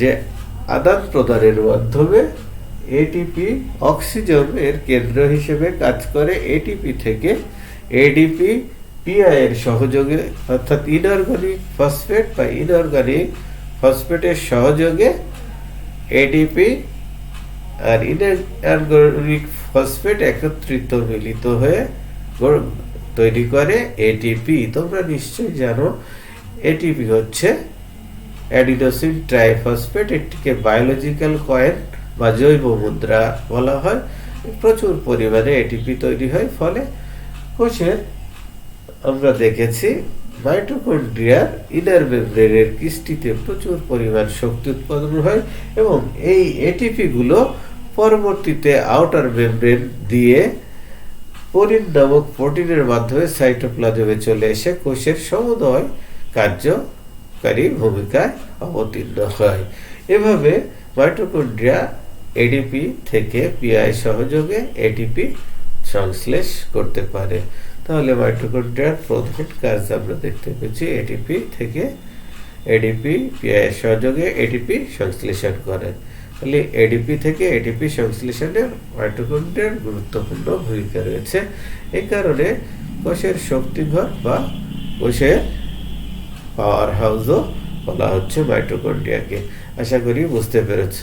যে আদান প্রদানের মাধ্যমে এটিপি অক্সিজেন এর কেন্দ্র হিসেবে কাজ করে। এটিপি থেকে এডিপি পিআই এর সহযোগে, অর্থাৎ ইনঅর্গানিক ফসফেট বা ইনঅর্গানিক ফসফেটের সহযোগে এডিপি আর ইনঅর্গানিক ফসফেট একত্রিত মিলিত হয়ে তৈরি করে এটিপি। তোমরা নিশ্চয়ই জানো এটিপি হচ্ছে অ্যাডিনোসিন ট্রাইফসফেট। এটিকে বায়োলজিক্যাল কয়েন বা জৈব মুদ্রা বলা হয়। প্রচুর পরিমাণে এটিপি তৈরি হয়। ফলে কোষের আমরা দেখেছি মাইটোকন্ড্রিয়ার ইনার মেমব্রেনের কিস্তিতে প্রচুর পরিমাণ শক্তি উৎপাদন হয় এবং এই এটিপি গুলো পরবর্তীতে আউটার মেমব্রেন দিয়ে পোরিন নামক প্রোটিনের মাধ্যমে সাইটোপ্লাজমে চলে এসে কোষের সমুদয় কার্যকারী ভূমিকায় অবতীর্ণ হয়। এভাবে মাইটোকন্ড্রিয়া এডিপি থেকে পিআই সহযোগে এটিপি সংশ্লেষ করতে পারে। তাহলে মাইটোকন্ড্রিয়ার প্রধান কাজ আমরা দেখতে পেয়েছি এটিপি থেকে এডিপি পিআই সহযোগে এটিপি সংশ্লেষণ করে। তাহলে এডিপি থেকে এটিপি সংশ্লেষণে মাইটোকন্ড্রিয়ার গুরুত্বপূর্ণ ভূমিকা রয়েছে। এই কারণে কোষের শক্তিঘর বা কোষের পাওয়ার হাউসও বলা হচ্ছে মাইটোকন্ড্রিয়াকে। আশা করি বুঝতে পেরেছ।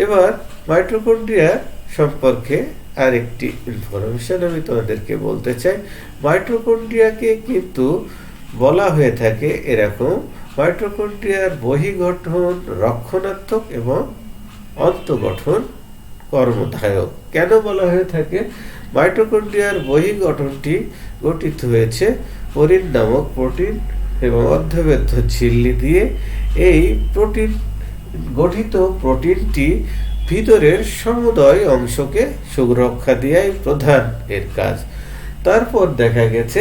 এবার মাইটোকন্ড্রিয়া সম্পর্কে আরেকটি ইনফরমেশন আমি তোমাদেরকে বলতে চাই। মাইটোকন্ড্রিয়াকে কিন্তু বলা হয়ে থাকে এরকম, মাইটোকন্ড্রিয়ার বহিঃগঠন রক্ষণাত্মক এবং অন্তঃগঠন কর্মধায়ক। কেন বলা হয়ে থাকে? মাইটোকন্ড্রিয়ার বহিঃগঠনটি গঠিত হয়েছে পোরিন নামক প্রোটিন এবং অর্ধবেদ্ধ ঝিল্লি দিয়ে। এই প্রোটিন গঠিত প্রোটিনটি ভিতরের সমুদয় অংশকে সুরক্ষা দেওয়াই প্রধান এর কাজ। তারপর দেখা গেছে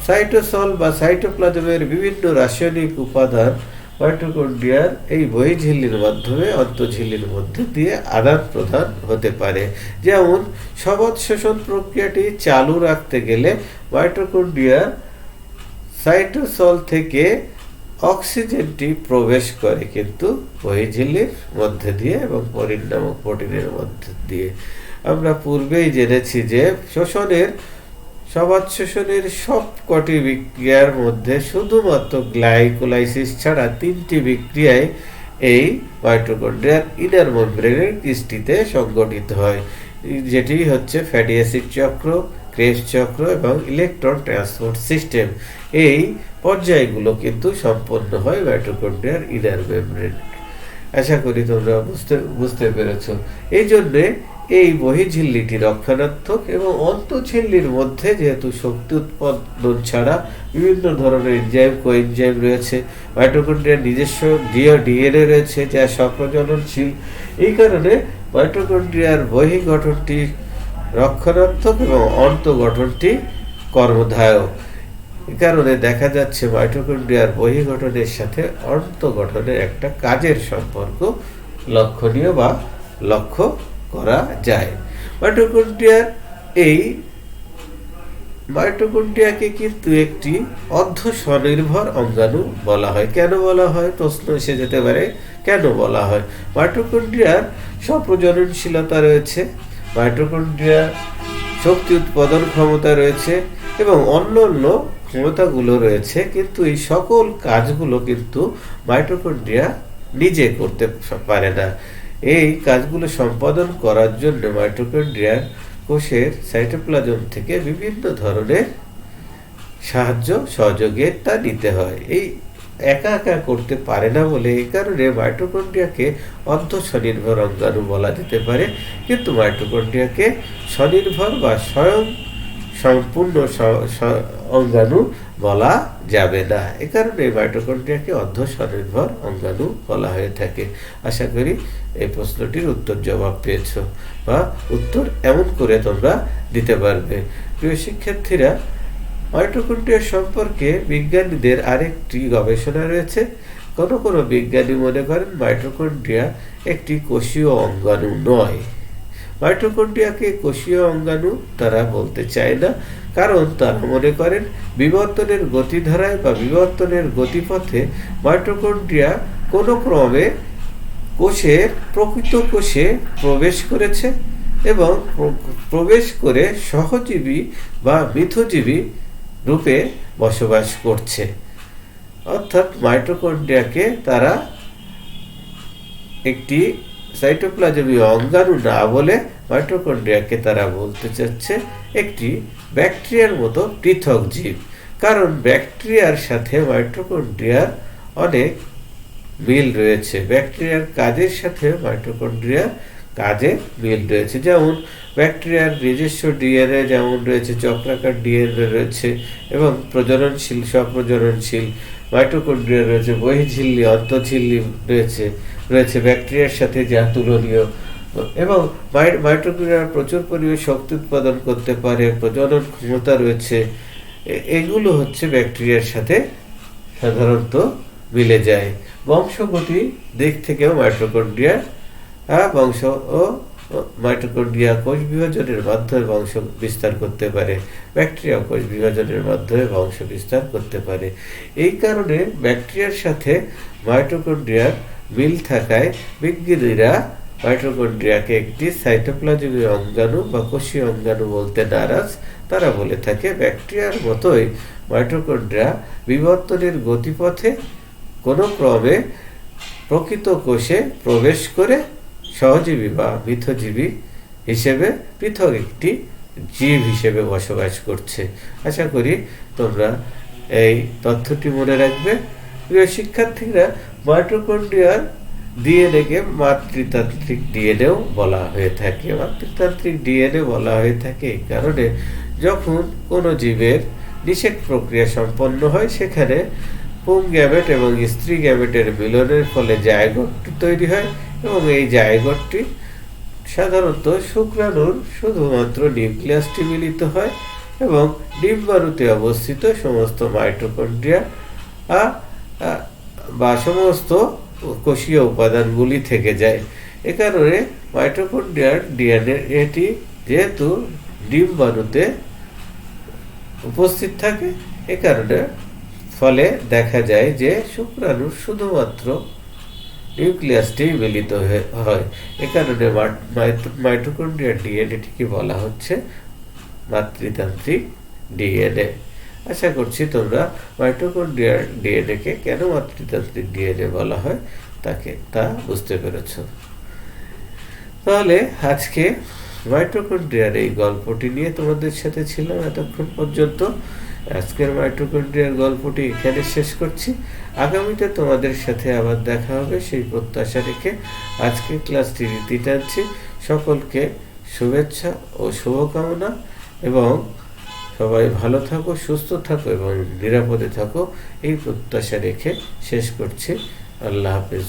সাইটোসল বা সাইটোপ্লাজমের বিভিন্ন রাসায়নিক উপাদান মাইটোকন্ড্রিয়ার এই বহিঃঝিল্লির মাধ্যমে অন্তঃঝিল্লির মধ্যে দিয়ে আদান প্রদান হতে পারে। যেমন সবদ শোষণ প্রক্রিয়াটি চালু রাখতে গেলে মাইটোকন্ড্রিয়ার সাইটোসল থেকে অক্সিজেনটি প্রবেশ করে কিন্তু বহিঃঝিল্লির মধ্যে দিয়ে এবং পোরিন নামক প্রোটিনের মধ্যে দিয়ে। আমরা পূর্বেই জেনেছি যে সবদ শোষণের সবকটি বিক্রিয়ার মধ্যে শুধুমাত্র গ্লাইকোলাইসিস ছাড়া 3টি বিক্রিয়ায় এই মাইটোকন্ড্রিয়ার ইনার মেমব্রেনের কিস্তিতে সংগঠিত হয়, যেটি হচ্ছে ফ্যাটি অ্যাসিড চক্র, ক্রেবস চক্র এবং ইলেকট্রন ট্রান্সপোর্ট সিস্টেম। এই পর্যায়গুলো কিন্তু সম্পন্ন হয় মাইটোকন্ড্রিয়ার ইনার মেমব্রেন। আশা করি তোমরা বুঝতে পেরেছ। এই জন্যে এই বহিঃঝিল্লিটি রক্ষণাত্মক এবং অন্তঃঝিল্লির মধ্যে যেহেতু শক্তি উৎপাদন ছাড়া বিভিন্ন ধরনের এনজাইম কোএনজাইম রয়েছে, মাইটোকন্ড্রিয়ার নিজস্ব ডিএনএ রয়েছে যা স্বপ্রজননশীল। এই কারণে মাইটোকন্ড্রিয়ার বহিঃগঠনটি রক্ষণাত্মক এবং অন্তঃগঠনটি কর্মধায়ক। এই কারণে দেখা যাচ্ছে মাইটোকন্ড্রিয়ার বহিঃগঠনের সাথে অন্তঃগঠনের একটা কাজের সম্পর্ক লক্ষণীয় বা লক্ষ্য করা যায়। মাইটোকন্ড্রিয়াকে কিন্তু একটি অর্ধ স্বনির্ভর অঙ্গাণু বলা হয়। কেন বলা হয়? প্রশ্ন এসে যেতে পারে কেন বলা হয়। মাইটোকন্ড্রিয়ার স্বপ্রজননশীলতা রয়েছে, মাইটোকন্ড্রিয়ার শক্তি উৎপাদন ক্ষমতা রয়েছে এবং অন্যান্য ক্ষমতাগুলো রয়েছে, কিন্তু এই সকল কাজগুলো কিন্তু মাইটোকন্ড্রিয়া নিজে করতে পারে না। এই কাজগুলো সম্পাদন করার জন্য মাইটোকন্ড্রিয়ার কোষের সাইটোপ্লাজম থেকে বিভিন্ন ধরনের সাহায্য সহযোগিতা নিতে হয়। এই একা একা করতে পারে না বলে এই কারণে মাইটোকন্ড্রিয়াকে অর্ধ স্বনির্ভর অঙ্গাণু বলা যেতে পারে, কিন্তু মাইটোকন্ড্রিয়াকে স্বনির্ভর বা স্বয়ং সম্পূর্ণ অঙ্গাণু বলা যাবে না। এ কারণে মাইটোকন্ড্রিয়াকে অর্ধ স্বনির্ভর অঙ্গাণু বলা হয়ে থাকে। আশা করি এই প্রশ্নটির উত্তর জবাব পেয়েছ বা উত্তর এমন করে তোমরা দিতে পারবে। প্রিয় শিক্ষার্থীরা, মাইটোকন্ড্রিয়া সম্পর্কে বিজ্ঞানীদের আরেকটি গবেষণা রয়েছে। কোনো বিজ্ঞানী মনে করেন মাইটোকন্ড্রিয়া একটি কোষীয় অঙ্গাণু নয়। মাইটোকন্ড্রিয়াকে কোষীয় অঙ্গাণু তারা বলতে চায় না, কারণ তারা মনে করেন বিবর্তনের গতিধারায় বা বিবর্তনের গতিপথে মাইটোকন্ড্রিয়া কোনো ক্রমে প্রকৃত কোষে প্রবেশ করেছে এবং প্রবেশ করে সহজীবী বা মিথজীবী রূপে বসবাস করছে। অর্থাৎ মাইটোকন্ড্রিয়াকে তারা একটি সাইটোপ্লাজমীয় অঙ্গাণু না বলে মাইটোকন্ড্রিয়াকে তারা বলতে চাচ্ছে একটি ব্যাকটেরিয়ার মতো পৃথক জীব। কারণ ব্যাকটেরিয়ার সাথে মাইটোকন্ড্রিয়ার অনেক মিল রয়েছে। ব্যাকটেরিয়ার কাজের সাথে মাইটোকন্ড্রিয়ার কাজে মিল রয়েছে। যেমন ব্যাকটেরিয়ার নিজস্ব ডিএনএ যেমন রয়েছে, চক্রাকার ডিএনএ রয়েছে এবং প্রজননশীল স্বপ্রজননশীল মাইটোকন্ড্রিয়া রয়েছে, বহিঃঝিল্লি অন্তঃঝিল্লি রয়েছে ব্যাকটেরিয়ার সাথে যা তুলনীয়, এবং মাইটোকন্ড্রিয়া প্রচুর পরিমাণে শক্তি উৎপাদন করতে পারে, প্রজনন ক্ষমতা রয়েছে। এগুলো হচ্ছে ব্যাকটেরিয়ার সাথে সাধারণত মিলে যায়। বংশগতি দিক থেকেও মাইটোকন্ড্রিয়া বংশ ও মাইটোকন্ড্রিয়া কোষ বিভাজনের মাধ্যমে বংশ বিস্তার করতে পারে, ব্যাকটেরিয়া কোষ বিভাজনের মাধ্যমে বংশ বিস্তার করতে পারে। এই কারণে ব্যাকটেরিয়ার সাথে মাইটোকন্ড্রিয়ার মিল থাকায় বিজ্ঞানীরা মাইটোকন্ড্রিয়াকে একটি সাইটোপ্লাজমিক অঙ্গাণু বা কোষীয় অঙ্গাণু বলতে নারাজ। তারা বলে থাকে ব্যাকটেরিয়ার মতোই মাইটোকন্ড্রিয়া বিবর্তনের গতিপথে কোনো ক্রমে প্রকৃত কোষে প্রবেশ করে সহজীবী বা মিথজীবী হিসেবে পৃথক একটি জীব হিসেবে বসবাস করছে। আশা করি তোমরা এই তথ্যটি মনে রাখবে। প্রিয় শিক্ষার্থীরা, মাইটোকন্ড্রিয়ার ডিএনএকে মাতৃতান্ত্রিক ডিএনএও বলা হয়ে থাকে। মাতৃতান্ত্রিক ডিএনএ বলা হয়ে থাকে এই কারণে যখন কোনো জীবের নিষেক প্রক্রিয়া সম্পন্ন হয় সেখানে পুং গ্যামেট এবং স্ত্রী গ্যামেটের মিলনের ফলে জায়গোটটি তৈরি হয় এবং এই জায়গোটটি সাধারণত শুক্রাণুর শুধুমাত্র নিউক্লিয়াসটি মিলিত হয় এবং ডিম্বাণুতে অবস্থিত সমস্ত মাইটোকন্ড্রিয়া বা সমস্ত কোষীয় উপাদানগুলি থেকে যায়। এ কারণে মাইটোকন্ড্রিয়ার ডিএনএ এটি যেহেতু ডিম্বাণুতে উপস্থিত থাকে, এ কারণে ফলে দেখা যায় যে শুক্রাণুর শুধুমাত্র নিউক্লিয়াসটি মিলিত হয়। এ কারণে মাইটোকন্ড্রিয়ার ডিএনএটিকে বলা হচ্ছে মাতৃতান্ত্রিক ডিএনএ। আশা করছি তোমরা মাইটোকন্ড্রিয়ার ডিএনএকে কেন মাতৃতান্ত্রিক ডিএনএ বলা হয় তা বুঝতে পেরেছ। তাহলে আজকে মাইটোকন্ড্রিয়ার এই গল্পটি নিয়ে তোমাদের সাথে ছিলাম এতক্ষণ পর্যন্ত। আজকের মাইটোকন্ড্রিয়ার গল্পটি এখানে শেষ করছি। আগামীতে তোমাদের সাথে আবার দেখা হবে সেই প্রত্যাশা রেখে আজকে ক্লাসটি রীতি টানছি। সকলকে শুভেচ্ছা ও শুভকামনা এবং সবাই ভালো থাকো, সুস্থ থাকো এবং নিরাপদে থাকো এই প্রত্যাশা রেখে শেষ করছি। আল্লাহ হাফেজ।